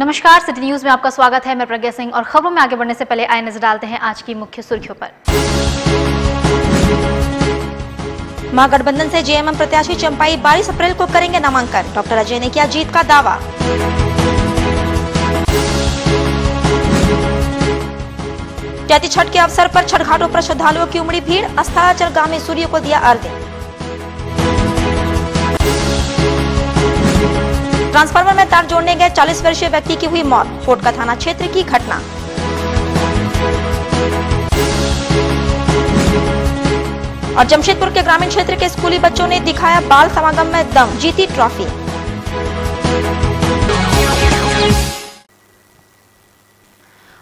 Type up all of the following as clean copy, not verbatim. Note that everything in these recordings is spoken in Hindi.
नमस्कार, सिटी न्यूज में आपका स्वागत है। मैं प्रज्ञा सिंह और खबरों में आगे बढ़ने से पहले आइए नजर डालते हैं आज की मुख्य सुर्खियों पर। महागठबंधन से जेएमएम प्रत्याशी चंपाई 22 अप्रैल को करेंगे नामांकन, डॉक्टर अजय ने किया जीत का दावा। चैती छठ के अवसर पर छठ घाटों पर श्रद्धालुओं की उमड़ी भीड़, अस्ताचलगामी सूर्य को दिया अर्घ्य। ट्रांसफार्मर में तार जोड़ने गए 40 वर्षीय व्यक्ति की हुई मौत, कोटका थाना क्षेत्र की घटना। और जमशेदपुर के ग्रामीण क्षेत्र के स्कूली बच्चों ने दिखाया बाल समागम में दम, जीती ट्रॉफी।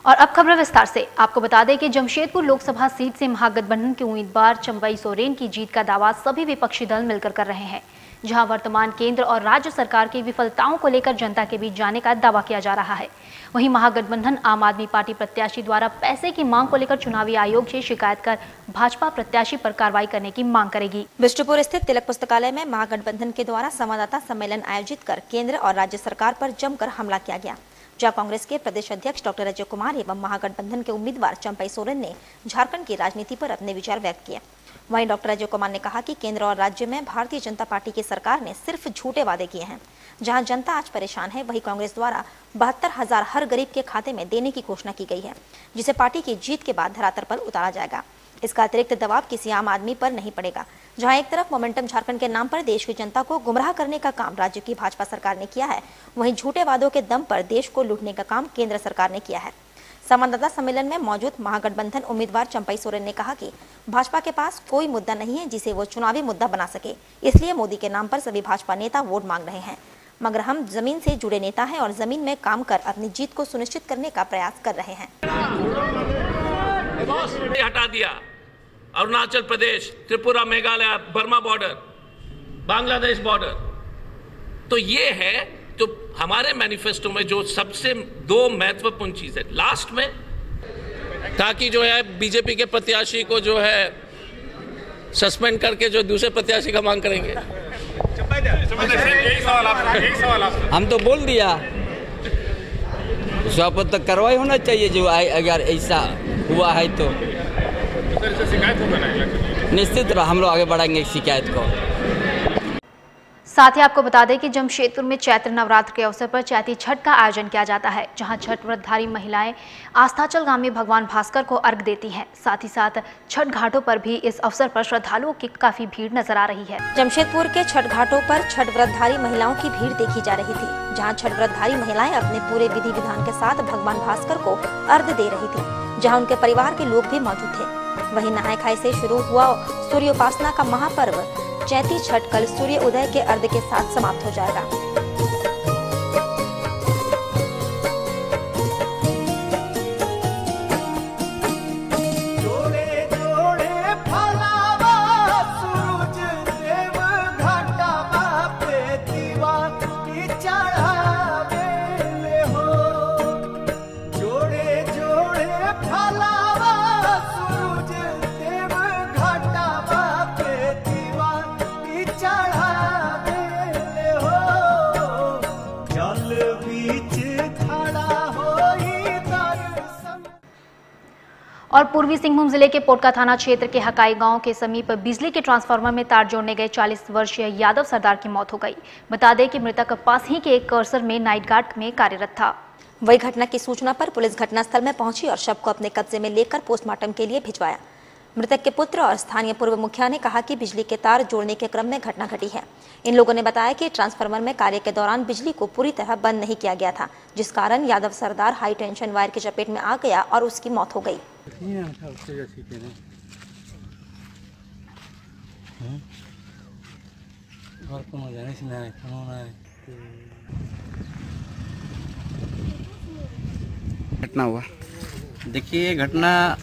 और अब खबर विस्तार से। आपको बता दें कि जमशेदपुर लोकसभा सीट से महागठबंधन के उम्मीदवार चंपाई सोरेन की जीत का दावा सभी विपक्षी दल मिलकर कर रहे हैं, जहां वर्तमान केंद्र और राज्य सरकार की विफलताओं को लेकर जनता के बीच जाने का दावा किया जा रहा है। वहीं महागठबंधन आम आदमी पार्टी प्रत्याशी द्वारा पैसे की मांग को लेकर चुनावी आयोग से शिकायत कर भाजपा प्रत्याशी पर कार्रवाई करने की मांग करेगी। बिष्टुपुर स्थित तिलक पुस्तकालय में महागठबंधन के द्वारा संवाददाता सम्मेलन आयोजित कर केंद्र और राज्य सरकार पर जमकर हमला किया गया, जहां कांग्रेस के प्रदेश अध्यक्ष डॉक्टर अजय कुमार एवं महागठबंधन के उम्मीदवार चंपाई सोरेन ने झारखंड की राजनीति पर अपने विचार व्यक्त किए। वहीं डॉक्टर अजय कुमार ने कहा कि केंद्र और राज्य में भारतीय जनता पार्टी की सरकार ने सिर्फ झूठे वादे किए हैं। जहां जनता आज परेशान है, वहीं कांग्रेस द्वारा 72,000 हर गरीब के खाते में देने की घोषणा की गई है, जिसे पार्टी की जीत के बाद धरातल पर उतारा जाएगा। इसका अतिरिक्त दबाव किसी आम आदमी पर नहीं पड़ेगा। जहां एक तरफ मोमेंटम झारखंड के नाम पर देश की जनता को गुमराह करने का काम राज्य की भाजपा सरकार ने किया है, वहीं झूठे वादों के दम पर देश को लूटने का काम केंद्र सरकार ने किया है। संवाददाता सम्मेलन में मौजूद महागठबंधन उम्मीदवार चंपाई सोरेन ने कहा कि भाजपा के पास कोई मुद्दा नहीं है जिसे वो चुनावी मुद्दा बना सके, इसलिए मोदी के नाम पर सभी भाजपा नेता वोट मांग रहे हैं, मगर हम जमीन से जुड़े नेता हैं और जमीन में काम कर अपनी जीत को सुनिश्चित करने का प्रयास कर रहे हैं। हटा दिया Arunachal Pradesh, Tripura, Meghalaya, Burma border, Bangladesh border, तो ये है तो हमारे मैनिफेस्टो में जो सबसे दो महत्वपूर्ण चीज है लास्ट में, ताकि जो है बीजेपी के प्रत्याशी को जो है सस्पेंड करके जो दूसरे प्रत्याशी का मांग करेंगे। हम तो बोल दिया शपथ तक कार्रवाई होना चाहिए, जो अगर ऐसा हुआ है तो निश्चित हम लोग आगे बढ़ाएंगे शिकायत को। साथ ही आपको बता दें कि जमशेदपुर में चैत्र नवरात्र के अवसर पर चैती छठ का आयोजन किया जाता है, जहां छठ व्रतधारी महिलाएं आस्ताचलगामी भगवान भास्कर को अर्घ देती हैं। साथ ही साथ छठ घाटों पर भी इस अवसर पर श्रद्धालुओं की काफी भीड़ नजर आ रही है। जमशेदपुर के छठ घाटों पर छठ व्रतधारी महिलाओं की भीड़ देखी जा रही थी, जहाँ छठ व्रतधारी महिलाएं अपने पूरे विधि विधान के साथ भगवान भास्कर को अर्घ दे रही थी, जहाँ उनके परिवार के लोग भी मौजूद थे। वहीं नहाय खाए से शुरू हुआ सूर्योपासना का महापर्व चैती छठ कल सूर्य उदय के अर्घ्य के साथ समाप्त हो जाएगा। और पूर्वी सिंहभूम जिले के पोटका थाना क्षेत्र के हकाई गांव के समीप बिजली के ट्रांसफार्मर में तार जोड़ने गए 40 वर्षीय यादव सरदार की मौत हो गई। बता दें कि मृतक पास ही के एक कर्सर में नाइट गार्ड में कार्यरत था। वही घटना की सूचना पर पुलिस घटनास्थल में पहुंची और शव को अपने कब्जे में लेकर पोस्टमार्टम के लिए भिजवाया। मृतक के पुत्र और स्थानीय पूर्व मुखिया ने कहा कि बिजली के तार जोड़ने के क्रम में घटना घटी है। इन लोगों ने बताया कि ट्रांसफार्मर में कार्य के दौरान बिजली को पूरी तरह बंद नहीं किया गया था, जिस कारण यादव सरदार हाई टेंशन वायर की चपेट में आ गया और उसकी मौत हो गई। घटना हुआ, देखिए घटना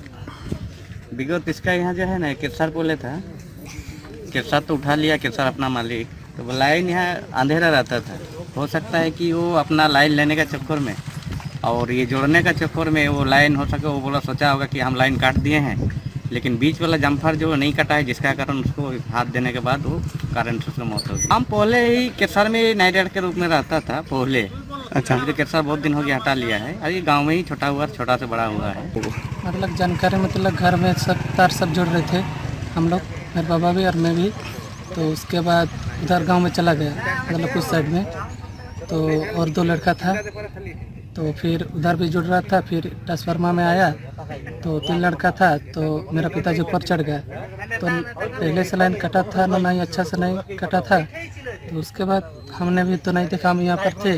विगत इसका यहाँ जो है ना किरसार बोले था, किरसार तो उठा लिया किरसार अपना मालिक, तो लाइन यहाँ अंधेरा रहता था। हो सकता है कि वो अपना लाइन लेने का चक्कर में और ये जोड़ने का चक्कर में वो लाइन हो सके, वो बोला सोचा होगा कि हम लाइन काट दिए हैं, लेकिन बीच वाला जम्फर जो नहीं कटा है, जिसका कारण उसको हाथ देने के बाद वो कारण से उसकी मौत हो गई। हम पहले ही किरसार में नाइट गार्ड के रूप में रहता था पहले, अच्छा, केरसर बहुत दिन हो गया हटा लिया है, अभी गांव में ही छोटा से बड़ा हुआ है। मतलब जानकारी मतलब घर में सब तार सब जुड़ रहे थे, हम लोग, मेरे बाबा भी और मैं भी। तो उसके बाद उधर गांव में चला गया, मतलब कुछ साइड में, तो और 2 लड़का था, तो फिर उधर भी जुड़ रहा था। फिर ट्रांसफार्मर में आया तो 3 लड़का था, तो मेरा पिताजी ऊपर चढ़ गया, तो पहले से लाइन कटा था ना, नहीं अच्छा से नहीं कटा था। तो उसके बाद हमने भी तो नहीं देखा, हम यहाँ पर थे।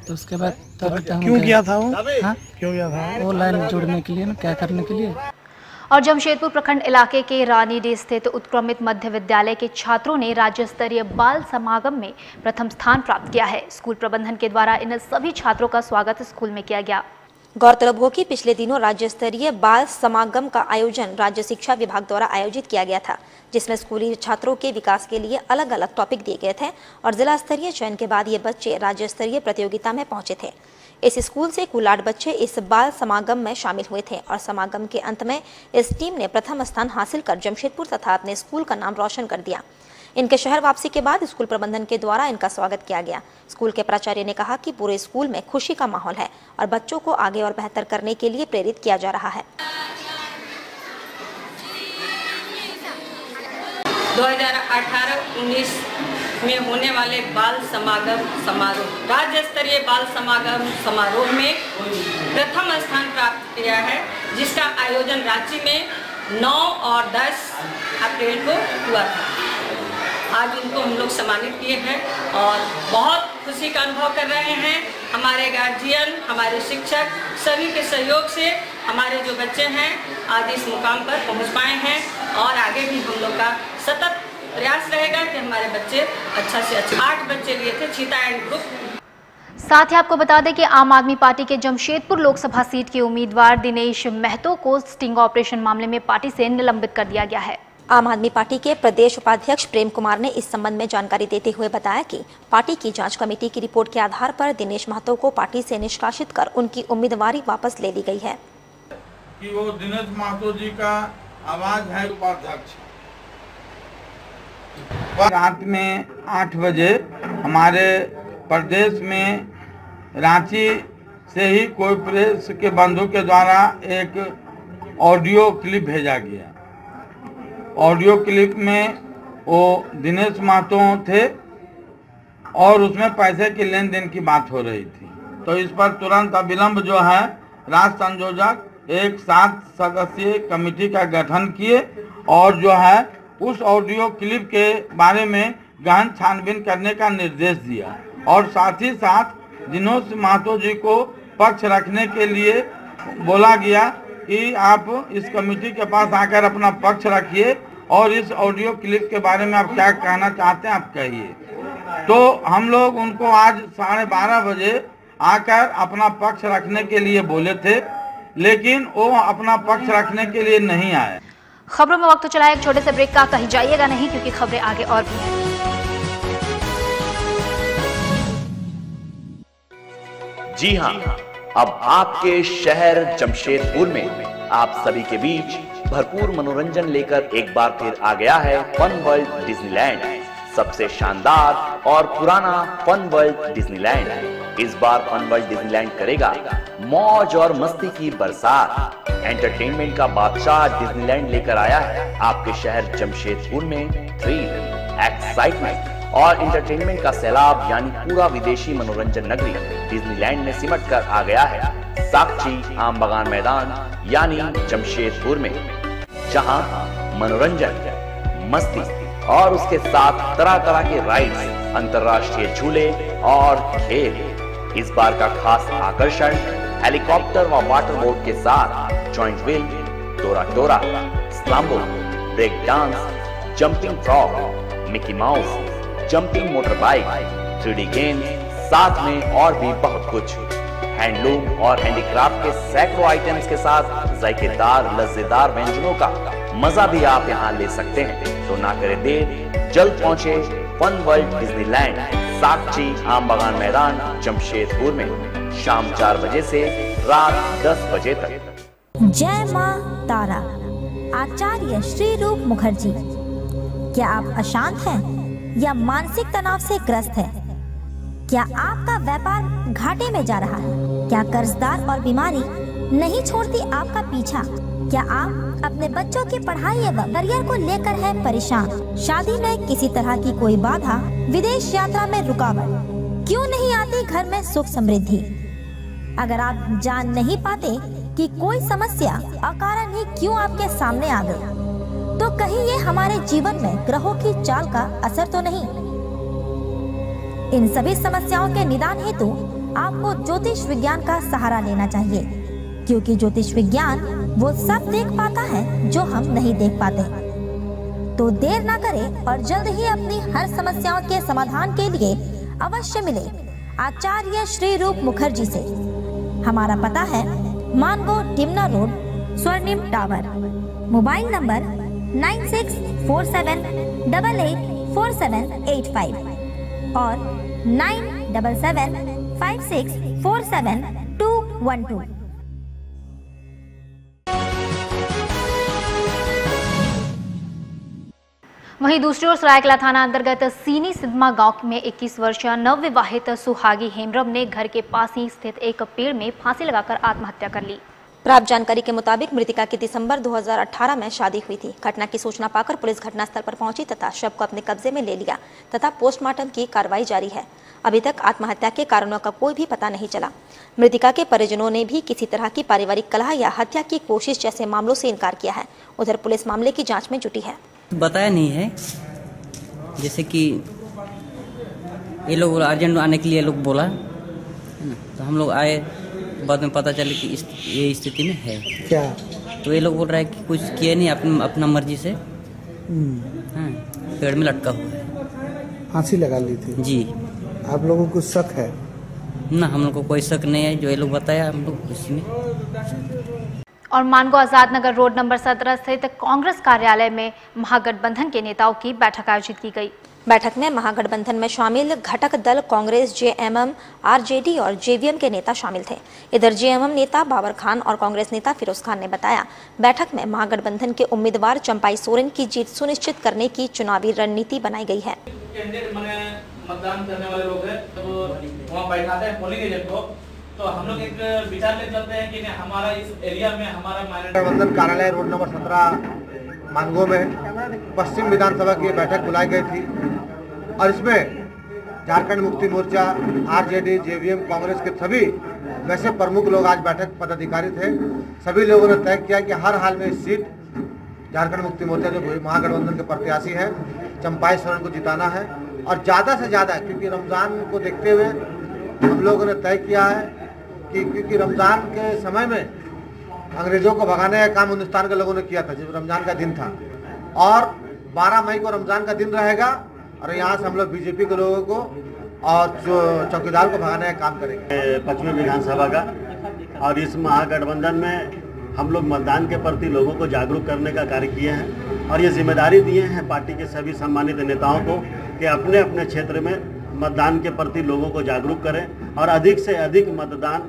तो उसके बाद क्यों किया था वो? हाँ, क्यों किया था वो लाइन जोड़ने के लिए ना, क्या करने के लिए। और जमशेदपुर प्रखंड इलाके के रानीडीह स्थित उत्क्रमित मध्य विद्यालय के छात्रों ने राज्य स्तरीय बाल समागम में प्रथम स्थान प्राप्त किया है। स्कूल प्रबंधन के द्वारा इन सभी छात्रों का स्वागत स्कूल में किया गया। गौरतलब हो कि पिछले दिनों राज्य स्तरीय बाल समागम का आयोजन राज्य शिक्षा विभाग द्वारा आयोजित किया गया था, जिसमें स्कूली छात्रों के विकास के लिए अलग अलग टॉपिक दिए गए थे और जिला स्तरीय चयन के बाद ये बच्चे राज्य स्तरीय प्रतियोगिता में पहुंचे थे। इस स्कूल से कुल 8 बच्चे इस बाल समागम में शामिल हुए थे और समागम के अंत में इस टीम ने प्रथम स्थान हासिल कर जमशेदपुर तथा अपने स्कूल का नाम रोशन कर दिया। इनके शहर वापसी के बाद स्कूल प्रबंधन के द्वारा इनका स्वागत किया गया। स्कूल के प्राचार्य ने कहा कि पूरे स्कूल में खुशी का माहौल है और बच्चों को आगे और बेहतर करने के लिए प्रेरित किया जा रहा है। 2018-19 में होने वाले बाल समागम समारोह, राज्य स्तरीय बाल समागम समारोह में प्रथम स्थान प्राप्त किया है, जिसका आयोजन रांची में 9 और 10 अप्रैल को हुआ था। आज इनको हम लोग सम्मानित किए हैं और बहुत खुशी का अनुभव कर रहे हैं। हमारे गार्जियन, हमारे शिक्षक सभी के सहयोग से हमारे जो बच्चे हैं आज इस मुकाम पर पहुंच पाए हैं और आगे भी हम लोग का सतत प्रयास रहेगा कि हमारे बच्चे अच्छा से अच्छा। 8 बच्चे लिए थे चीता एंड ग्रुप। साथ ही आपको बता दें कि आम आदमी पार्टी के जमशेदपुर लोकसभा सीट के उम्मीदवार दिनेश महतो को स्टिंग ऑपरेशन मामले में पार्टी से निलंबित कर दिया गया है। आम आदमी पार्टी के प्रदेश उपाध्यक्ष प्रेम कुमार ने इस संबंध में जानकारी देते हुए बताया कि पार्टी की जांच कमेटी की रिपोर्ट के आधार पर दिनेश महतो को पार्टी से निष्कासित कर उनकी उम्मीदवारी वापस ले ली गई है। कि वो दिनेश महतो जी का आवाज है उपाध्यक्ष। रात में 8 बजे हमारे प्रदेश में रांची से ही कोई प्रेस के बंधु के द्वारा एक ऑडियो क्लिप भेजा गया। ऑडियो क्लिप में वो दिनेश महतो थे और उसमें पैसे की लेन देन की बात हो रही थी। तो इस पर तुरंत अविलंब जो है राष्ट्र संयोजक एक 7 सदस्यीय कमेटी का गठन किए और जो है उस ऑडियो क्लिप के बारे में गहन छानबीन करने का निर्देश दिया और साथ ही साथ दिनेश महतो जी को पक्ष रखने के लिए बोला गया कि आप इस कमेटी के पास आकर अपना पक्ष रखिए और इस ऑडियो क्लिप के बारे में आप क्या कहना चाहते हैं आप कहिए। तो हम लोग उनको आज 12:30 बजे आकर अपना पक्ष रखने के लिए बोले थे, लेकिन वो अपना पक्ष रखने के लिए नहीं आए। खबरों में वक्त चला एक छोटे से ब्रेक का, कहीं जाइएगा नहीं क्योंकि खबरें आगे और भी हैं। जी हाँ, अब आपके शहर जमशेदपुर में आप सभी के बीच भरपूर मनोरंजन लेकर एक बार फिर आ गया है फन वर्ल्ड डिज्नीलैंड। सबसे शानदार और पुराना फन वर्ल्ड डिज्नीलैंड इस बार फन वर्ल्ड डिज्नीलैंड करेगा मौज और मस्ती की बरसात। एंटरटेनमेंट का बादशाह डिज्नीलैंड लेकर आया है आपके शहर जमशेदपुर में थ्रिल, एक्साइटमेंट और एंटरटेनमेंट का सैलाब, यानी पूरा विदेशी मनोरंजन नगरी डिज्नीलैंड में सिमट कर आ गया है साक्षी आम बगान मैदान यानी जमशेदपुर में, जहां मनोरंजन, मस्ती और उसके साथ तरह तरह के राइड्स, अंतर्राष्ट्रीय झूले और खेल। इस बार का खास आकर्षण हेलीकॉप्टर व वाटर बोट के साथ जॉइंट व्हील, टोरा टोरा, स्लाम्बो, break dance, jumping frog, Mickey Mouse, jumping motor bike, 3D game, साथ में और भी बहुत कुछ। हैंडलूम और हैंडीक्राफ्ट के सैकड़ों आइटम्स के साथ जायकेदार लज्जेदार व्यंजनों का मजा भी आप यहाँ ले सकते हैं। तो ना करें देर, जल्द पहुंचे फन वर्ल्ड डिज्नीलैंड, साक्षी आम बगान मैदान जमशेदपुर में शाम 4 बजे से रात 10 बजे तक। जय मां तारा। आचार्य श्री रूप मुखर्जी। क्या आप अशांत हैं या मानसिक तनाव से ग्रस्त हैं? क्या आपका व्यापार घाटे में जा रहा है? क्या कर्जदार और बीमारी नहीं छोड़ती आपका पीछा? क्या आप अपने बच्चों की पढ़ाई एवं करियर को लेकर हैं परेशान? शादी में किसी तरह की कोई बाधा, विदेश यात्रा में रुकावट, क्यों नहीं आती घर में सुख समृद्धि? अगर आप जान नहीं पाते कि कोई समस्या अकारण ही क्यों आपके सामने आ गई, तो कहीं ये हमारे जीवन में ग्रहों की चाल का असर तो नहीं? इन सभी समस्याओं के निदान हेतु आपको ज्योतिष विज्ञान का सहारा लेना चाहिए, क्योंकि ज्योतिष विज्ञान वो सब देख पाता है जो हम नहीं देख पाते। तो देर ना करें और जल्द ही अपनी हर समस्याओं के समाधान के लिए अवश्य मिले आचार्य श्री रूप मुखर्जी से। हमारा पता है मानगो टिमना रोड, स्वर्णिम टावर। मोबाइल नंबर 9647884785 और 9775647212। वहीं दूसरी ओर सरायकला थाना अंतर्गत सीनी सिद्धमा गांव में 21 वर्षीय नवविवाहित सुहागी हेमरम ने घर के पास ही स्थित एक पेड़ में फांसी लगाकर आत्महत्या कर ली। प्राप्त जानकारी के मुताबिक मृतका की दिसंबर 2018 में शादी हुई थी। घटना की सूचना पाकर पुलिस घटनास्थल पर पहुंची तथा शव को अपने कब्जे में ले लिया तथा पोस्टमार्टम की कार्रवाई जारी है। अभी तक आत्महत्या के कारणों का कोई भी पता नहीं चला। मृतका के परिजनों ने भी किसी तरह की पारिवारिक कलह या हत्या की कोशिश जैसे मामलों से इनकार किया है। उधर पुलिस मामले की जाँच में जुटी है। बताया नहीं है, जैसे कि ये लोग अर्जेंट आने के लिए लोग बोला, तो हम लोग आए, बाद में पता चले कि ये स्थिति में है। क्या? तो ये लोग बोल रहा है कि कुछ किया नहीं, अपना मर्जी से पेड़ में लटका हुआ है, फांसी लगा ली थी। जी। आप लोगों को शक है? ना, हम लोग को कोई शक नहीं है, जो ये लोग बताया हम लोग उसी में। और मानगो आजाद नगर रोड नंबर 17 स्थित कांग्रेस कार्यालय में महागठबंधन के नेताओं की बैठक आयोजित की गई। बैठक में महागठबंधन में शामिल घटक दल कांग्रेस, जेएमएम, आरजेडी और जेवीएम के नेता शामिल थे। इधर जेएमएम नेता बाबर खान और कांग्रेस नेता फिरोज खान ने बताया, बैठक में महागठबंधन के उम्मीदवार चंपाई सोरेन की जीत सुनिश्चित करने की चुनावी रणनीति बनाई गई है। मतदान करने वाले लोग हैं तो वहाँ बैठाते हैं पोलिंग एजेंट को, तो हम लोग एक विचार ले चलते हैं कि हमारा इस एरिया में हमारा गठबंधन कार्यालय रोड नंबर 17 मानगो में पश्चिम विधानसभा की बैठक बुलाई गई थी और इसमें झारखंड मुक्ति मोर्चा, आरजेडी, जेवीएम, कांग्रेस के सभी वैसे प्रमुख लोग आज बैठक पदाधिकारी थे। सभी लोगों ने तय किया कि हर हाल में इस सीट झारखंड मुक्ति मोर्चा जो महागठबंधन के प्रत्याशी हैं चंपाई सोरेन को जिताना है और ज़्यादा से ज़्यादा, क्योंकि रमज़ान को देखते हुए हम लोगों ने तय किया है कि क्योंकि रमज़ान के समय में अंग्रेज़ों को भगाने का काम हिंदुस्तान के लोगों ने किया था जब रमज़ान का दिन था, और 12 मई को रमज़ान का दिन रहेगा और यहाँ से हम लोग बीजेपी के लोगों को और चौकीदार को भगाने का काम करेंगे। पश्चिमी विधानसभा का और इस महागठबंधन में हम लोग मतदान के प्रति लोगों को जागरूक करने का कार्य किए हैं और ये जिम्मेदारी दिए हैं पार्टी के सभी सम्मानित नेताओं को कि अपने अपने क्षेत्र में मतदान के प्रति लोगों को जागरूक करें और अधिक से अधिक मतदान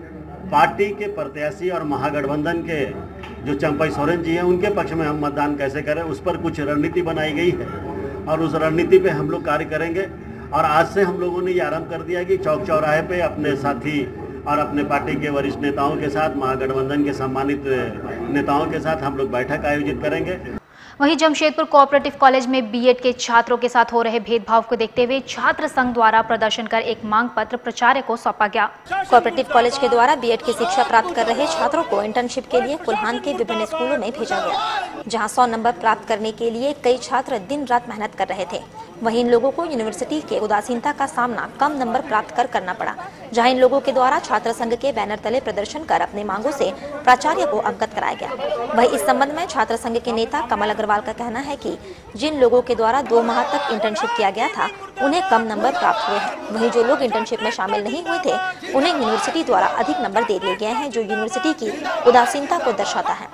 पार्टी के प्रत्याशी और महागठबंधन के जो चंपाई सोरेन जी हैं उनके पक्ष में हम मतदान कैसे करें, उस पर कुछ रणनीति बनाई गई है और उस रणनीति पे हम लोग कार्य करेंगे। और आज से हम लोगों ने ये आरंभ कर दिया कि चौक चौराहे पे अपने साथी और अपने पार्टी के वरिष्ठ नेताओं के साथ, महागठबंधन के सम्मानित नेताओं के साथ हम लोग बैठक आयोजित करेंगे। वहीं जमशेदपुर कोऑपरेटिव कॉलेज में बीएड के छात्रों के साथ हो रहे भेदभाव को देखते हुए छात्र संघ द्वारा प्रदर्शन कर एक मांग पत्र प्राचार्य को सौंपा गया। कोऑपरेटिव कॉलेज के द्वारा बीएड की शिक्षा प्राप्त कर रहे छात्रों को इंटर्नशिप के लिए कुल्हान के विभिन्न स्कूलों में भेजा गया, जहां 100 नंबर प्राप्त करने के लिए कई छात्र दिन रात मेहनत कर रहे थे। वहीं इन लोगों को यूनिवर्सिटी के उदासीनता का सामना कम नंबर प्राप्त कर करना पड़ा, जहां इन लोगों के द्वारा छात्र संघ के बैनर तले प्रदर्शन कर अपनी मांगों से प्राचार्य को अवगत कराया गया। वहीं इस संबंध में छात्र संघ के नेता कमल अग्रवाल का कहना है कि जिन लोगों के द्वारा 2 माह तक इंटर्नशिप किया गया था उन्हें कम नंबर प्राप्त हुए हैं। वहीं जो लोग इंटर्नशिप में शामिल नहीं हुए थे उन्हें यूनिवर्सिटी द्वारा अधिक नंबर दे दिए गए हैं, जो यूनिवर्सिटी की उदासीनता को दर्शाता है।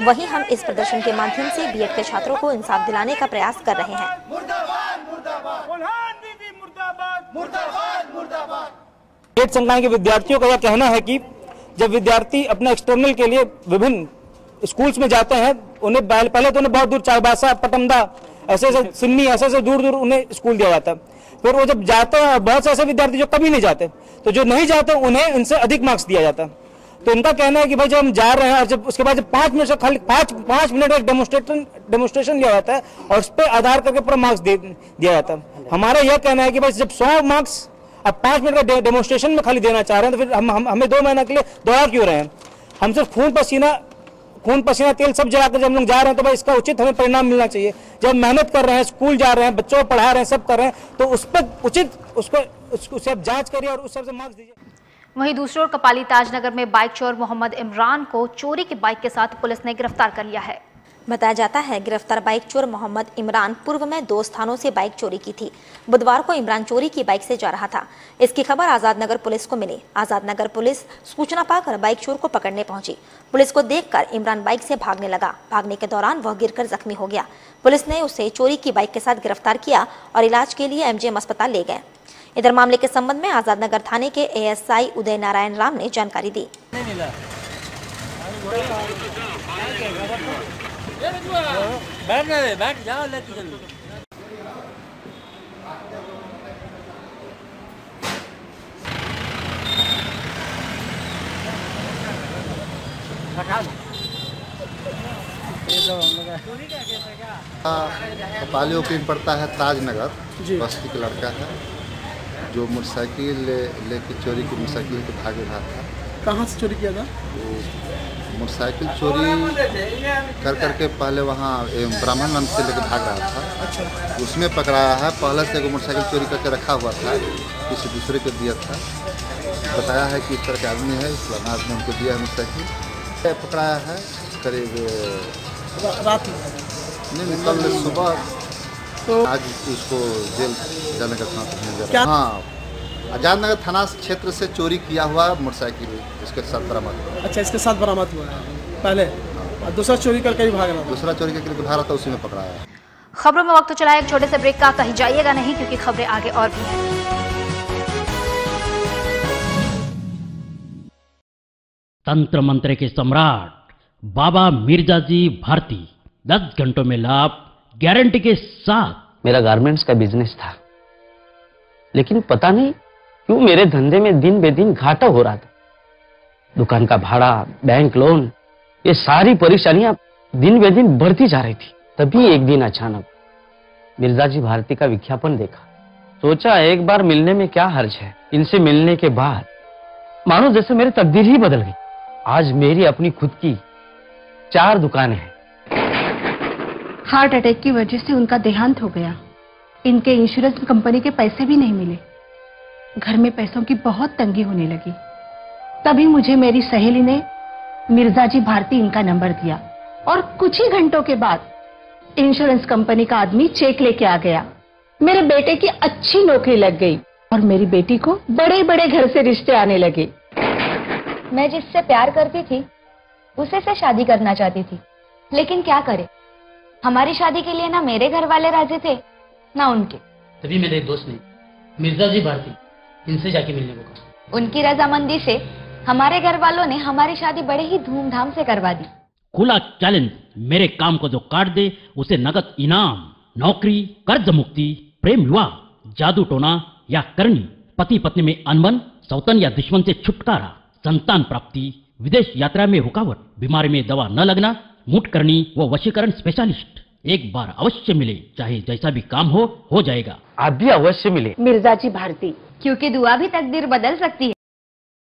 वहीं हम इस प्रदर्शन के माध्यम से बीएड के छात्रों को इंसाफ दिलाने का प्रयास कर रहे हैं। बीएड संकाय के विद्यार्थियों का यह कहना है कि जब विद्यार्थी अपने एक्सटर्नल के लिए विभिन्न स्कूल्स में जाते हैं, उन्हें पहले तो उन्हें बहुत दूर चाईबासा, पटमदा, ऐसे सिन्नी, ऐसे दूर दूर उन्हें स्कूल दिया जाता है। फिर वो जब जाते हैं, बहुत से ऐसे विद्यार्थी जो कभी नहीं जाते, तो जो नहीं जाते उन्हें इनसे अधिक मार्क्स दिया जाता है। तो इनका कहना है कि भाई जब हम जा रहे हैं, जब उसके बाद जब 5 मिनट से खाली 5 मिनट एक डेमोन्स्ट्रेशन लिया जाता है और उस पर आधार करके पूरा मार्क्स दिया जाता है। हमारा यह कहना है कि भाई जब 100 मार्क्स अब 5 मिनट का डेमोन्स्ट्रेशन में खाली देना चाह रहे हैं, तो फिर हमें 2 महीने के लिए दौड़ा क्यों रहे हैं? हम सिर्फ खून पसीना तेल सब जलाकर जब हम लोग जा रहे हैं, तो भाई इसका उचित हमें परिणाम मिलना चाहिए। जब मेहनत कर रहे हैं, स्कूल जा रहे हैं, बच्चों को पढ़ा रहे हैं, सब कर रहे हैं, तो उस पर उचित उसको जांच करिए और उस सबसे मार्क्स दीजिए। वहीं दूसरी ओर कपाली ताजनगर में बाइक चोर मोहम्मद इमरान को चोरी की बाइक के साथ पुलिस ने गिरफ्तार कर लिया है। बताया जाता है गिरफ्तार बाइक चोर मोहम्मद इमरान पूर्व में 2 स्थानों से बाइक चोरी की थी। बुधवार को इमरान चोरी की बाइक से जा रहा था। इसकी खबर आजाद नगर पुलिस को मिली। आजाद नगर पुलिस सूचना पाकर बाइक चोर को पकड़ने पहुंची। पुलिस को देखकर इमरान बाइक से भागने लगा। भागने के दौरान वह गिरकर जख्मी हो गया। पुलिस ने उसे चोरी की बाइक के साथ गिरफ्तार किया और इलाज के लिए MGM अस्पताल ले गए। इधर मामले के संबंध में आजाद नगर थाने के ASI उदय नारायण राम ने जानकारी दी। बैठ जाओ, लेके चलो। कपाली ओपी पड़ता है ताजनगर, बस्ती का लड़का है जो मोटरसाइकिल लेके चोरी की मोटरसाइकिल लेके भाग रहा था। कहाँ से चोरी किया था? मोटरसाइकिल चोरी करके पहले वहाँ ब्राह्मण से लेके भाग रहा था। अच्छा। उसमें पकड़ाया है। पहले से एगो मोटरसाइकिल चोरी करके रखा हुआ था, किसी दूसरे को दिया था। बताया है कि इस तरह के आदमी है, इस आदमी उनको दिया है मोटरसाइकिल। पकड़ाया है करीब रात नहीं, कल सुबह। तो आज उसको जेल जाने का थाना। हाँ, आजाद नगर थाना क्षेत्र से चोरी किया हुआ मोटरसाइकिल इसके साथ बरामद हुआ। अच्छा, इसके साथ बरामद हुआ है पहले। दूसरा चोरी करके भी भाग रहा था। दूसरा चोरी करके भाग रहा था, उसी में पकड़ाया। खबरों में वक्त चला एक छोटे से ब्रेक का, कहीं जाइएगा नहीं क्योंकि खबरें आगे और भी हैं। तंत्र मंत्र के सम्राट बाबा मिर्जाजी भारती 10 घंटों में लाभ गारंटी के साथ। मेरा गारमेंट्स का बिजनेस था, लेकिन पता नहीं क्यों मेरे धंधे में दिन बे दिन घाटा हो रहा था। दुकान का भाड़ा, बैंक लोन, ये सारी परेशानियां दिन बे दिन बढ़ती जा रही थी। तभी एक दिन अचानक मिर्जाजी भारती का विज्ञापन देखा। सोचा एक बार मिलने में क्या हर्ज है। इनसे मिलने के बाद मानो जैसे मेरी तकदीर ही बदल गई। आज मेरी अपनी खुद की 4 दुकानें हैं। हार्ट अटैक की वजह से उनका देहांत हो गया। इनके इंश्योरेंस कंपनी के पैसे भी नहीं मिले। घर में पैसों की बहुत तंगी होने लगी। तभी मुझे मेरी सहेली ने मिर्जाजी भारती इनका नंबर दिया और कुछ ही घंटों के बाद इंश्योरेंस कंपनी का आदमी चेक लेके आ गया। मेरे बेटे की अच्छी नौकरी लग गई और मेरी बेटी को बड़े बड़े घर से रिश्ते आने लगे। मैं जिससे प्यार करती थी उसे से शादी करना चाहती थी, लेकिन क्या करे, हमारी शादी के लिए ना मेरे घर वाले राजी थे ना उनके। तभी मेरे दोस्त ने मिर्जाजी भारती इनसे जाके मिलने को कहा। उनकी रजामंदी से हमारे घर वालों ने हमारी शादी बड़े ही धूमधाम से करवा दी। खुला चैलेंज, मेरे काम को जो काट दे उसे नगद इनाम, नौकरी, कर्ज मुक्ति, प्रेम विवाह, जादू टोना या करनी, पति पत्नी में अनबन, सौतन या दुश्मन से छुटकारा, संतान प्राप्ति, विदेश यात्रा में रुकावट, बीमारी में दवा न लगना, मुठ करनी व वशीकरण स्पेशलिस्ट। एक बार अवश्य मिले, चाहे जैसा भी काम हो जाएगा। आप भी अवश्य मिले मिर्जाजी भारती, क्योंकि दुआ भी तकदीर बदल सकती है।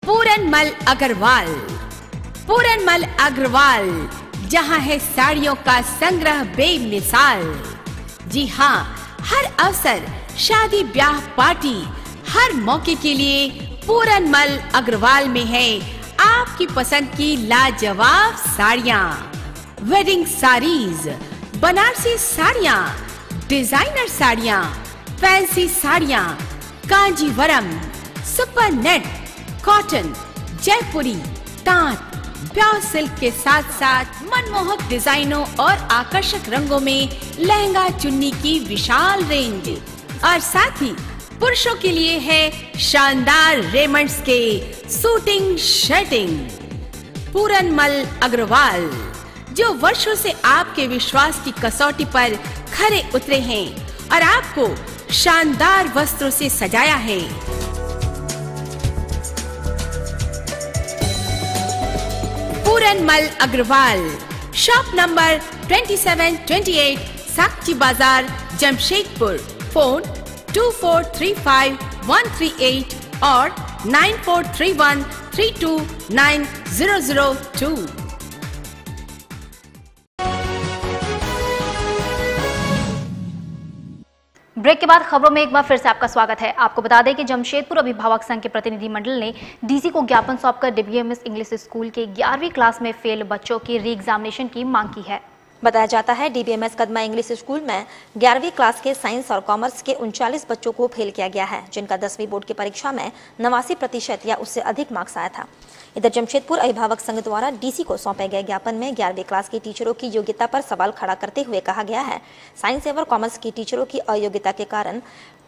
पूरनमल अग्रवाल, पूरनमल अग्रवाल, जहां है साड़ियों का संग्रह बेमिसाल। जी हाँ, हर अवसर, शादी, ब्याह, पार्टी, हर मौके के लिए पूरनमल अग्रवाल में है आपकी पसंद की लाजवाब साड़ियाँ। वेडिंग साड़ीज, बनारसी साड़ियाँ, डिजाइनर साड़ियाँ, फैंसी साड़ियाँ, कांजीवरम, सुपर नेट, कॉटन, जयपुरी, तांत, प्योर सिल्क के साथ साथ मनमोहक डिजाइनों और आकर्षक रंगों में लहंगा चुन्नी की विशाल रेंज। और साथ ही पुरुषों के लिए है शानदार रेमंड्स के सूटिंग शर्टिंग। पूरनमल अग्रवाल, जो वर्षों से आपके विश्वास की कसौटी पर खरे उतरे हैं और आपको शानदार वस्त्रों से सजाया है। पूरनमल अग्रवाल, शॉप नंबर 2728, साक्षी बाजार, जमशेदपुर। फोन 2435-138 और 9431329002। ब्रेक के बाद खबरों में एक बार फिर से आपका स्वागत है। आपको बता दें कि जमशेदपुर अभिभावक संघ के प्रतिनिधि मंडल ने डीसी को ज्ञापन सौंपकर डीबीएमएस इंग्लिश स्कूल के 11वीं क्लास में फेल बच्चों की री एग्जामिनेशन की मांग की है। बताया जाता है डीबीएमएस कदमा इंग्लिश स्कूल में 11वीं क्लास के साइंस और कॉमर्स के 39 बच्चों को फेल किया गया है, जिनका 10वीं बोर्ड की परीक्षा में 89% या उससे अधिक मार्क्स आया था। इधर जमशेदपुर अभिभावक संघ द्वारा डीसी को सौंपे गए ज्ञापन में 11वीं क्लास के टीचरों की योग्यता पर सवाल खड़ा करते हुए कहा गया है, साइंस एवं कॉमर्स की टीचरों की अयोग्यता के कारण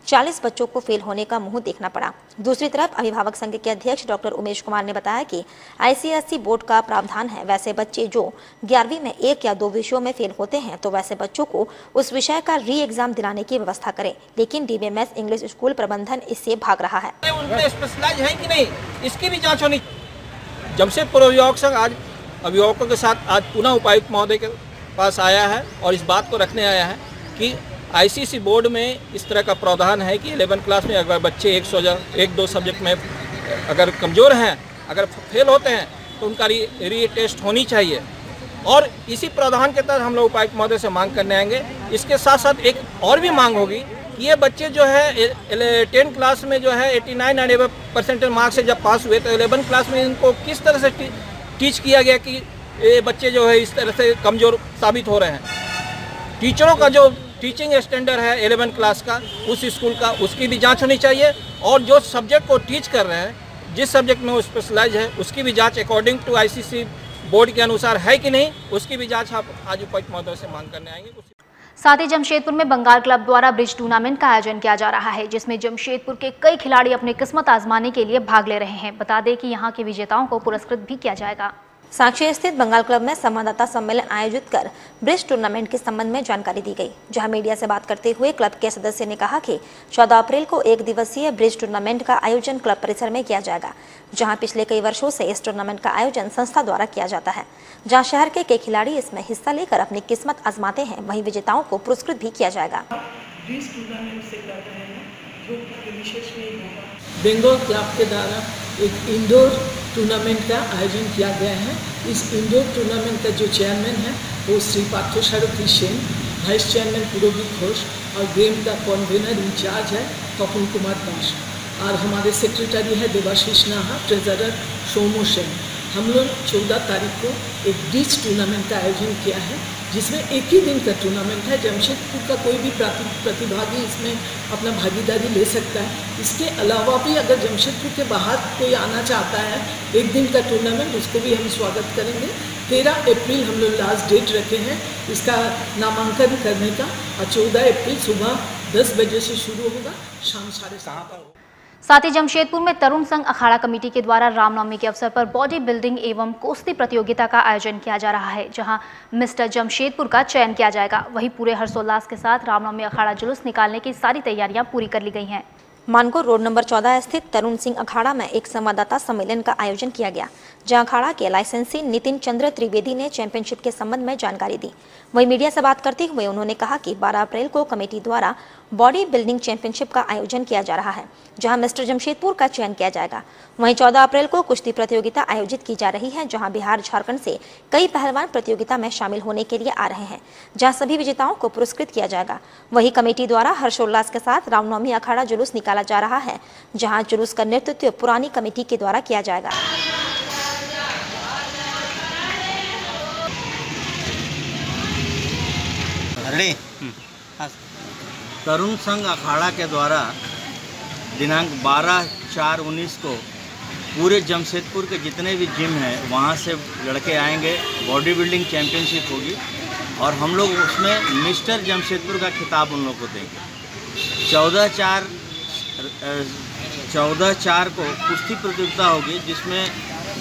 40 बच्चों को फेल होने का मुंह देखना पड़ा। दूसरी तरफ अभिभावक संघ के अध्यक्ष डॉक्टर उमेश कुमार ने बताया कि आईसीएसई बोर्ड का प्रावधान है, वैसे बच्चे जो 11वीं में 1 या 2 विषयों में फेल होते हैं तो वैसे बच्चों को उस विषय का री एग्जाम दिलाने की व्यवस्था करे, लेकिन डीबीएमएस इंग्लिश स्कूल प्रबंधन इससे भाग रहा है। उनमें स्पेशलाइज है कि नहीं, इसकी भी जाँच होनी। जमशेदपुर अभिभावक संघ आज अभिभावकों के साथ आज पुनः उपायुक्त महोदय के पास आया है और इस बात को रखने आया है कि आईसीएसई बोर्ड में इस तरह का प्रावधान है कि 11 क्लास में अगर बच्चे 1-2 सब्जेक्ट में अगर कमज़ोर हैं, अगर फेल होते हैं तो उनका री टेस्ट होनी चाहिए और इसी प्रावधान के तहत हम लोग उपायुक्त महोदय से मांग करने आएंगे। इसके साथ साथ एक और भी मांग होगी कि ये बच्चे जो है 10 क्लास में जो है 89 एंड एबव परसेंटेज मार्क्स से जब पास हुए तो 11 क्लास में इनको किस तरह से टीच किया गया कि ये बच्चे जो है इस तरह से कमज़ोर साबित हो रहे हैं। टीचरों का जो टीचिंग स्टैंडर्ड है 11 क्लास का उस स्कूल का, उसकी भी जांच होनी चाहिए और जो सब्जेक्ट को टीच कर रहे हैं, जिस सब्जेक्ट में वो स्पेशलाइज है, उसकी भी जांच अकॉर्डिंग टू आईसीएसई बोर्ड के अनुसार है कि नहीं, उसकी भी जांच आप आज उपायुक्त महोदय से मांग करने आएंगे। साथ ही जमशेदपुर में बंगाल क्लब द्वारा ब्रिज टूर्नामेंट का आयोजन किया जा रहा है, जिसमें जमशेदपुर के कई खिलाड़ी अपनी किस्मत आजमाने के लिए भाग ले रहे हैं। बता दें कि यहां के विजेताओं को पुरस्कृत भी किया जाएगा। साक्षी स्थित बंगाल क्लब में संवाददाता सम्मेलन आयोजित कर ब्रिज टूर्नामेंट के संबंध में जानकारी दी गई, जहां मीडिया से बात करते हुए क्लब के सदस्य ने कहा कि 14 अप्रैल को 1 दिवसीय ब्रिज टूर्नामेंट का आयोजन क्लब परिसर में किया जाएगा, जहां पिछले कई वर्षों से इस टूर्नामेंट का आयोजन संस्था द्वारा किया जाता है, जहां शहर के कई खिलाड़ी इसमें हिस्सा लेकर अपनी किस्मत आजमाते हैं। वहीं विजेताओं को पुरस्कृत भी किया जाएगा। बंगाल क्लब के द्वारा एक इंडोर टूर्नामेंट का आयोजन किया गया है। इस इंडोर टूर्नामेंट का जो चेयरमैन है वो श्री पार्थसारथी सेन, वाइस चेयरमैन पुरोहित घोष और गेम का कन्वेनर इंचार्ज है तपन कुमार दास और हमारे सेक्रेटरी है देवाशीष नाहा, ट्रेजरर सोमो सेन। हम लोग 14 तारीख को एक ब्रिज टूर्नामेंट का आयोजन किया है, जिसमें एक ही दिन का टूर्नामेंट है। जमशेदपुर का कोई भी प्रतिभागी इसमें अपना भागीदारी ले सकता है। इसके अलावा भी अगर जमशेदपुर के बाहर कोई आना चाहता है एक दिन का टूर्नामेंट, उसको भी हम स्वागत करेंगे। 13 अप्रैल हम लोग लास्ट डेट रखे हैं इसका नामांकन करने का और 14 अप्रैल सुबह 10 बजे से शुरू होगा, शाम 7:30 पर। साथ ही जमशेदपुर में तरुण संघ अखाड़ा कमेटी के द्वारा रामनवमी के अवसर पर बॉडी बिल्डिंग एवं कुश्ती प्रतियोगिता का आयोजन किया जा रहा है, जहां मिस्टर जमशेदपुर का चयन किया जाएगा। वहीं पूरे हर्षोल्लास के साथ रामनवमी अखाड़ा जुलूस निकालने की सारी तैयारियां पूरी कर ली गई हैं। मानगो रोड नंबर 14 स्थित तरुण सिंह अखाड़ा में एक संवाददाता सम्मेलन का आयोजन किया गया, जहां अखाड़ा के लाइसेंसी नितिन चंद्र त्रिवेदी ने चैंपियनशिप के संबंध में जानकारी दी। वहीं मीडिया से बात करते हुए उन्होंने कहा कि 12 अप्रैल को कमेटी द्वारा बॉडी बिल्डिंग चैंपियनशिप का आयोजन किया जा रहा है, जहां मिस्टर जमशेदपुर का चयन किया जाएगा। वहीं 14 अप्रैल को कुश्ती प्रतियोगिता आयोजित की जा रही है, जहां बिहार झारखंड से कई पहलवान प्रतियोगिता में शामिल होने के लिए आ रहे हैं, जहां सभी विजेताओं को पुरस्कृत किया जाएगा। वहीं कमेटी द्वारा हर्षोल्लास के साथ रामनवमी अखाड़ा जुलूस निकाला जा रहा है, जहां जुलूस का नेतृत्व पुरानी कमेटी के द्वारा किया जाएगा। तरुण संघ अखाड़ा के द्वारा दिनांक 12/4/19 को पूरे जमशेदपुर के जितने भी जिम हैं वहाँ से लड़के आएंगे, बॉडी बिल्डिंग चैंपियनशिप होगी और हम लोग उसमें मिस्टर जमशेदपुर का खिताब उन लोग को देंगे। 14/4 को कुश्ती प्रतियोगिता होगी, जिसमें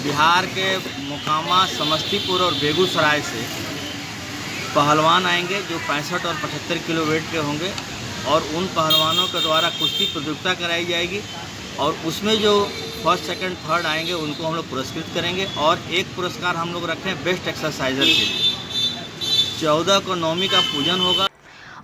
बिहार के मोकामा, समस्तीपुर और बेगूसराय से पहलवान आएंगे जो 65 और 75 किलो वेट के होंगे और उन पहलवानों के द्वारा कुश्ती प्रतियोगिता कराई जाएगी और उसमें जो फर्स्ट सेकंड थर्ड आएंगे उनको हम लोग पुरस्कृत करेंगे। और एक पुरस्कार हम लोग रखे हैं बेस्ट एक्सरसाइजर के लिए। 14 को नवमी का पूजन होगा।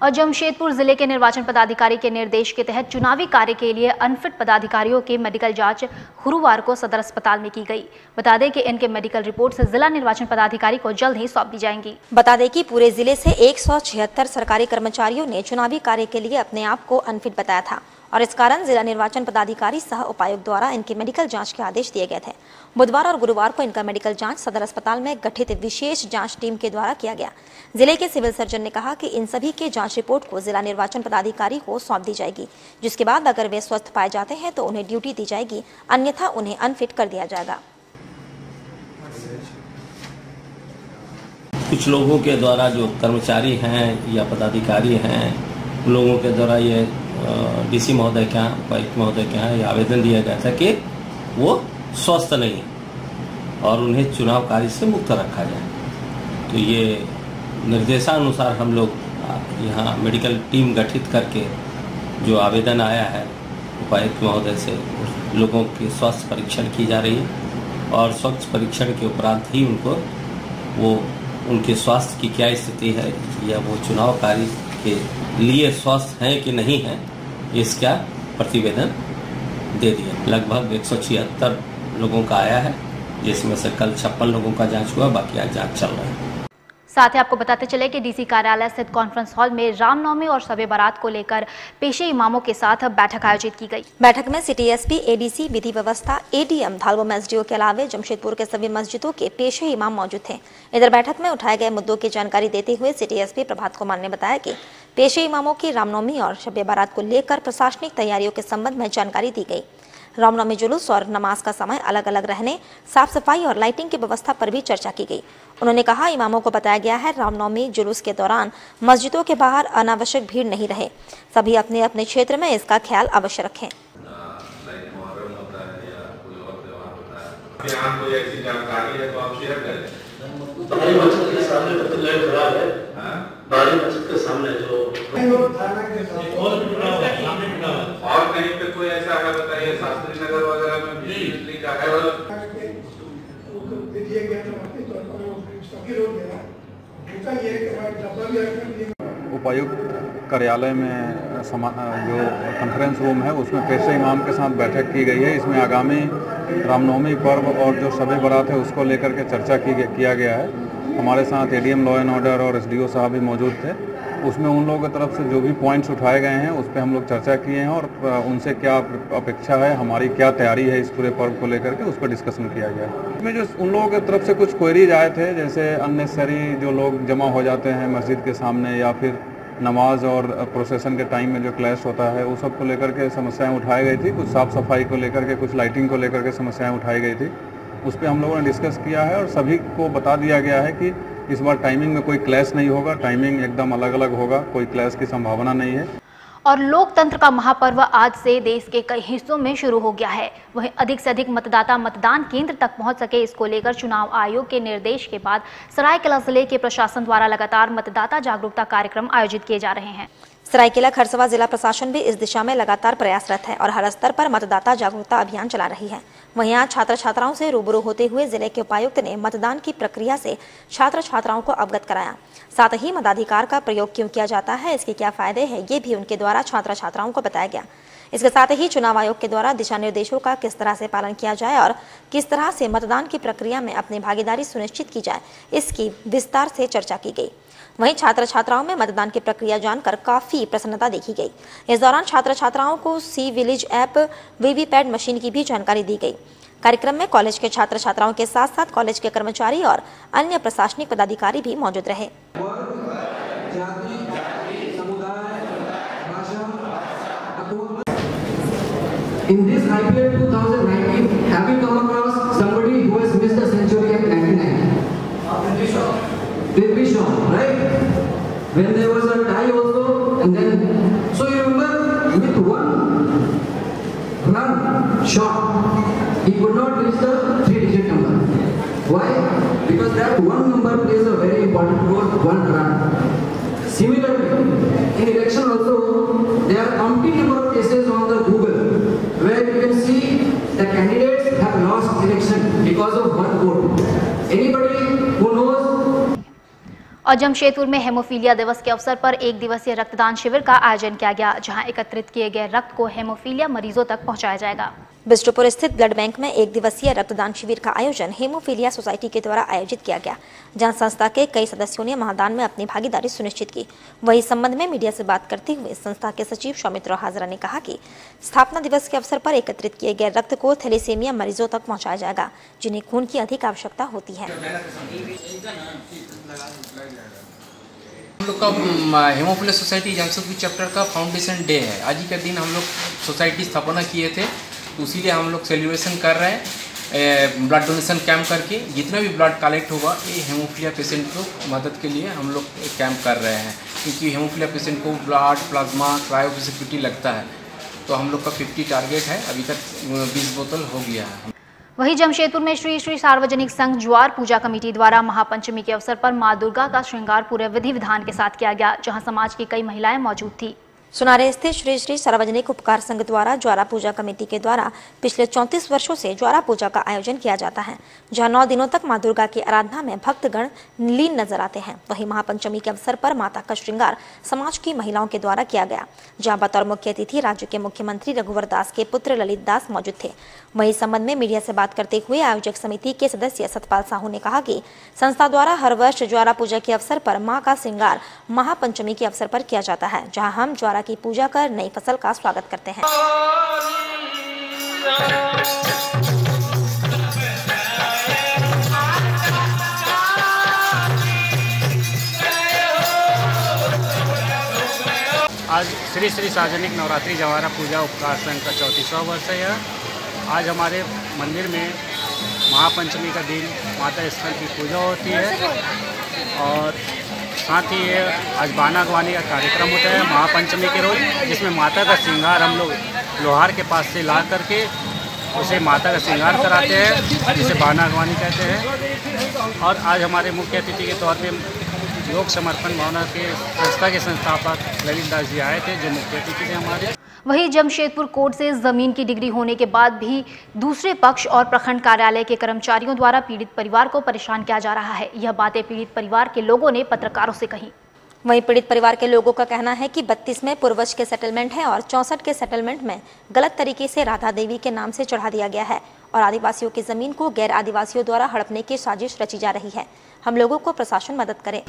और जमशेदपुर जिले के निर्वाचन पदाधिकारी के निर्देश के तहत चुनावी कार्य के लिए अनफिट पदाधिकारियों की मेडिकल जांच गुरुवार को सदर अस्पताल में की गई। बता दें कि इनके मेडिकल रिपोर्ट से जिला निर्वाचन पदाधिकारी को जल्द ही सौंप दी जाएंगी। बता दें कि पूरे जिले से 176 सरकारी कर्मचारियों ने चुनावी कार्य के लिए अपने आप को अनफिट बताया था और इस कारण जिला निर्वाचन पदाधिकारी सह उपायुक्त द्वारा इनकी मेडिकल जांच के आदेश दिए गए थे। बुधवार और गुरुवार को इनका मेडिकल जांच सदर अस्पताल में गठित विशेष जांच टीम के द्वारा किया गया। जिले के सिविल सर्जन ने कहा कि इन सभी के जांच रिपोर्ट को जिला निर्वाचन पदाधिकारी को सौंप दी जाएगी, जिसके बाद अगर वे स्वस्थ पाए जाते हैं तो उन्हें ड्यूटी दी जाएगी, अन्यथा उन्हें अनफिट कर दिया जाएगा। कुछ लोगों के द्वारा जो कर्मचारी हैं या पदाधिकारी हैं, उन लोगों के द्वारा ये डीसी महोदय के यहाँ, उपायुक्त महोदय के यहाँ ये आवेदन दिया गया था कि वो स्वस्थ नहीं और उन्हें चुनाव कार्य से मुक्त रखा जाए। तो ये निर्देशानुसार हम लोग यहाँ मेडिकल टीम गठित करके जो आवेदन आया है उपायुक्त महोदय से, लोगों की स्वास्थ्य परीक्षण की जा रही है और स्वास्थ्य परीक्षण के उपरांत ही उनको वो उनके स्वास्थ्य की क्या स्थिति है या वो चुनाव कार्य के लिए स्वस्थ हैं कि नहीं हैं, इसका प्रतिवेदन दे दिया। लगभग 176 लोगों का आया है, जिसमें से कल 56 लोगों का जांच हुआ, बाकी आज जांच चल रहा है। साथ ही आपको बताते चले कि डीसी कार्यालय स्थित कॉन्फ्रेंस हॉल में रामनवमी और शब बारात को लेकर पेशे इमामों के साथ बैठक आयोजित की गई। बैठक में सिटी एसपी, एडीसी, विधि व्यवस्था, एडीएम, धालबोम एसडीओ के अलावा जमशेदपुर के सभी मस्जिदों के पेशे इमाम मौजूद थे। इधर बैठक में उठाए गए मुद्दों की जानकारी देते हुए सिटी एसपी प्रभात कुमार ने बताया कि पेशे इमामों की रामनवमी और शब बारात को लेकर प्रशासनिक तैयारियों के संबंध में जानकारी दी गई। रामनवमी जुलूस और नमाज का समय अलग अलग रहने, साफ सफाई और लाइटिंग की व्यवस्था पर भी चर्चा की गई। उन्होंने कहा, इमामों को बताया गया है रामनवमी जुलूस के दौरान मस्जिदों के बाहर अनावश्यक भीड़ नहीं रहे, सभी अपने अपने क्षेत्र में इसका ख्याल अवश्य रखें। और कहीं पे कोई ऐसा है बताइए, शास्त्री नगर वगैरह में बिजली का है? उपायुक्त कार्यालय में जो कॉन्फ्रेंस रूम है उसमें पेशे इमाम के साथ बैठक की गई है। इसमें आगामी रामनवमी पर्व और जो शब बारात है उसको लेकर के चर्चा किया गया है। हमारे साथ एडीएम लॉ एंड ऑर्डर और एसडीओ साहब भी मौजूद थे। उसमें उन लोगों की तरफ से जो भी पॉइंट्स उठाए गए हैं उस पर हम लोग चर्चा किए हैं और उनसे क्या अपेक्षा है, हमारी क्या तैयारी है इस पूरे पर्व को लेकर के, उस पर डिस्कशन किया गया। इसमें जो उन लोगों की तरफ से कुछ क्वेरीज आए थे, जैसे अननेसेसरी जो लोग जमा हो जाते हैं मस्जिद के सामने या फिर नमाज और प्रोसेसन के टाइम में जो क्लैश होता है, उस सब को लेकर के समस्याएँ उठाई गई थी। कुछ साफ़ सफाई को लेकर के, कुछ लाइटिंग को लेकर के समस्याएँ उठाई गई थी। उस पर हम लोगों ने डिस्कस किया है और सभी को बता दिया गया है कि इस बार टाइमिंग में कोई क्लैश नहीं होगा, टाइमिंग एकदम अलग अलग होगा, कोई क्लैश की संभावना नहीं है। और लोकतंत्र का महापर्व आज से देश के कई हिस्सों में शुरू हो गया है। वहीं अधिक से अधिक मतदाता मतदान केंद्र तक पहुंच सके, इसको लेकर चुनाव आयोग के निर्देश के बाद सरायकेला जिले के प्रशासन द्वारा लगातार मतदाता जागरूकता कार्यक्रम आयोजित किए जा रहे हैं। सरायकेला खरसवा जिला प्रशासन भी इस दिशा में लगातार प्रयासरत है और हर स्तर पर मतदाता जागरूकता अभियान चला रही है। वहीं आज छात्र छात्राओं से रूबरू होते हुए जिले के उपायुक्त ने मतदान की प्रक्रिया से छात्र छात्राओं को अवगत कराया। साथ ही मताधिकार का प्रयोग क्यों किया जाता है, इसके क्या फायदे हैं, ये भी उनके द्वारा छात्र छात्राओं को बताया गया। इसके साथ ही चुनाव आयोग के द्वारा दिशा निर्देशों का किस तरह से पालन किया जाए और किस तरह से मतदान की प्रक्रिया में अपनी भागीदारी सुनिश्चित की जाए, इसकी विस्तार से चर्चा की गई। वहीं छात्र छात्राओं में मतदान की प्रक्रिया जानकर काफी प्रसन्नता देखी गई। इस दौरान छात्र छात्राओं को सी विलेज ऐप, वीवीपैट मशीन की भी जानकारी दी गई। कार्यक्रम में कॉलेज के छात्र छात्राओं के साथ साथ कॉलेज के कर्मचारी और अन्य प्रशासनिक पदाधिकारी भी मौजूद रहे। In this IPL 2019, have you come across somebody who has missed a century at 99? Prithvi Shaw, right? When there was a tie also, and then so you remember with one run shot, he could not reach the 3-digit number. Why? Because that one number plays a very important role. One run. Similarly, in election also, there are umpteen number of cases on the Google where you can see the candidates have lost election because of one vote. Anybody who knows? और जमशेदपुर में हेमोफीलिया दिवस के अवसर पर एक दिवसीय रक्तदान शिविर का आयोजन किया गया, जहां एकत्रित किए गए रक्त को हेमोफीलिया मरीजों तक पहुंचाया जाएगा। बिष्टुपुर स्थित ब्लड बैंक में एक दिवसीय रक्तदान शिविर का आयोजन हेमोफीलिया सोसाइटी के द्वारा आयोजित किया गया, जहां संस्था के कई सदस्यों ने महादान में अपनी भागीदारी सुनिश्चित की। वही संबंध में मीडिया से बात करते हुए संस्था के सचिव सौमित्र हाजरा ने कहा कि स्थापना दिवस के अवसर पर एकत्रित किए गए रक्त को थैलेसीमिया मरीजों तक पहुँचाया जाएगा, जिन्हें खून की अधिक आवश्यकता होती है। हम लोग का हेमोफीलिया सोसाइटी जमशेदपुर चैप्टर का फाउंडेशन डे है। आज ही का दिन हम लोग सोसाइटी स्थापना किए थे, तो इसीलिए हम लोग सेलिब्रेशन कर रहे हैं ब्लड डोनेशन कैंप करके। जितना भी ब्लड कलेक्ट होगा ये हेमोफीलिया पेशेंट को मदद के लिए हम लोग कैंप कर रहे हैं, क्योंकि हेमोफीलिया पेशेंट को ब्लड, प्लाज्मा, क्रायोप्रेसिपिटी लगता है। तो हम लोग का 50 टारगेट है, अभी तक 20 बोतल हो गया है। वहीं जमशेदपुर में श्री श्री सार्वजनिक संघ ज्वार पूजा कमेटी द्वारा महापंचमी के अवसर पर मां दुर्गा का श्रृंगार पूरे विधि विधान के साथ किया गया, जहां समाज की कई महिलाएं मौजूद थी। सुनारे स्थित श्री श्री सार्वजनिक उपकार संघ द्वारा ज्वारा पूजा कमेटी के द्वारा पिछले 34 वर्षों से ज्वारा पूजा का आयोजन किया जाता है, जहां 9 दिनों तक मां दुर्गा की आराधना में भक्तगण लीन नजर आते हैं। वहीं महापंचमी के अवसर पर माता का श्रृंगार समाज की महिलाओं के द्वारा किया गया, जहां बतौर मुख्य अतिथि राज्य के मुख्यमंत्री रघुवर दास के पुत्र ललित दास मौजूद थे। वहीं संबंध में मीडिया से बात करते हुए आयोजक समिति के सदस्य सतपाल साहू ने कहा कि संस्था द्वारा हर वर्ष ज्वारा पूजा के अवसर पर मां का श्रृंगार महापंचमी के अवसर पर किया जाता है, जहां हम ज्वारा की पूजा कर नई फसल का स्वागत करते हैं। आज श्री श्री सार्वजनिक नवरात्रि ज्वारा पूजा उपकार संघ का 34वां वर्ष है। आज हमारे मंदिर में महापंचमी का दिन माता स्थल की पूजा होती है और साथ ही ये आज बाना गवानी का कार्यक्रम होता है महापंचमी के रोज, जिसमें माता का श्रृंगार हम लोग लोहार के पास से ला करके उसे माता का श्रृंगार कराते हैं, जिसे बाना गवानी कहते हैं। और आज हमारे मुख्य अतिथि के तौर पे लोक समर्पण भावना के संस्था के संस्थापक ललित दास जी आए थे, जो मुख्य अतिथि थे हमारे। वहीं जमशेदपुर कोर्ट से जमीन की डिग्री होने के बाद भी दूसरे पक्ष और प्रखंड कार्यालय के कर्मचारियों द्वारा पीड़ित परिवार को परेशान किया जा रहा है। यह बातें पीड़ित परिवार के लोगों ने पत्रकारों से कही। वहीं पीड़ित परिवार के लोगों का कहना है कि 32 में पूर्वज के सेटलमेंट है और 64 के सेटलमेंट में गलत तरीके से राधा देवी के नाम से चढ़ा दिया गया है और आदिवासियों की जमीन को गैर आदिवासियों द्वारा हड़पने की साजिश रची जा रही है। हम लोगों को प्रशासन मदद करे।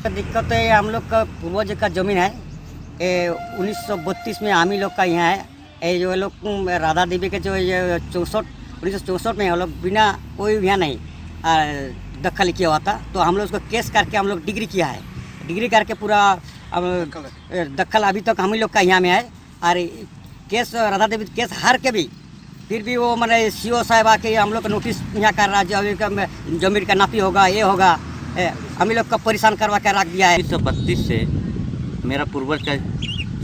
दिक्कत है, हम लोग का पूर्वज का जमीन है 1932 में हम ही लोग का यहाँ है। जो लोग राधा देवी के जो 1964 में हम लोग बिना कोई यहाँ नहीं दखल किया हुआ था, तो हम लोग उसको केस करके हम लोग डिग्री किया है। डिग्री करके पूरा दखल अभी तक हम ही लोग का यहाँ में है। और केस राधा देवी केस हार के भी फिर भी वो मैंने CO साहब आके हम लोग का नोटिस यहाँ कर रहा है, जमीन का नापी होगा, ये होगा, हम लोग को परेशान करवा के रख दिया है। 1932 से मेरा पूर्वज का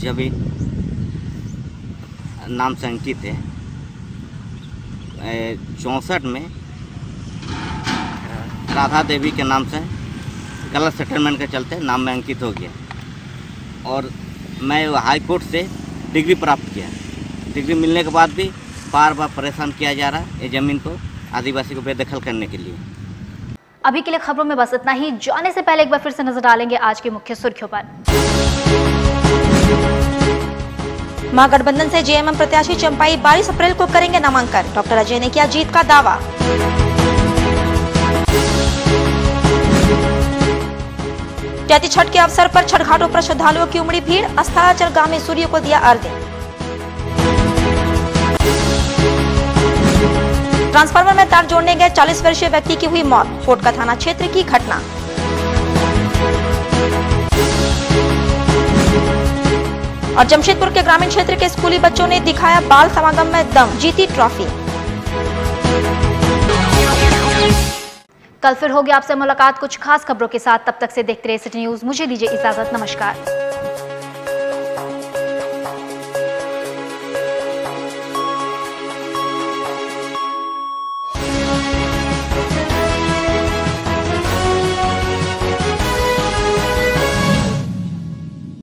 जमीन नाम से अंकित है। 64 में राधा देवी के नाम से गलत सेटलमेंट के चलते नाम में अंकित हो गया और मैं हाई कोर्ट से डिग्री प्राप्त किया। डिग्री मिलने के बाद भी बार बार परेशान किया जा रहा है ये ज़मीन को आदिवासी को बेदखल करने के लिए। अभी के लिए खबरों में बस इतना ही। जाने से पहले एक बार फिर से नजर डालेंगे आज की मुख्य सुर्खियों पर। महागठबंधन से जेएमएम प्रत्याशी चंपाई 22 अप्रैल को करेंगे नामांकन, डॉक्टर अजय ने किया जीत का दावा। चैती छठ के अवसर पर छठ घाटों पर श्रद्धालुओं की उमड़ी भीड़, अस्ताचल गांव में सूर्य को दिया अर्घ्य। ट्रांसफार्मर में तार जोड़ने गए 40 वर्षीय व्यक्ति की हुई मौत, पोटका थाना क्षेत्र की घटना। और जमशेदपुर के ग्रामीण क्षेत्र के स्कूली बच्चों ने दिखाया बाल समागम में दम, जीती ट्रॉफी। कल फिर होगी आपसे मुलाकात कुछ खास खबरों के साथ। तब तक से देखते रहिए सिटी न्यूज। मुझे दीजिए इजाजत। नमस्कार।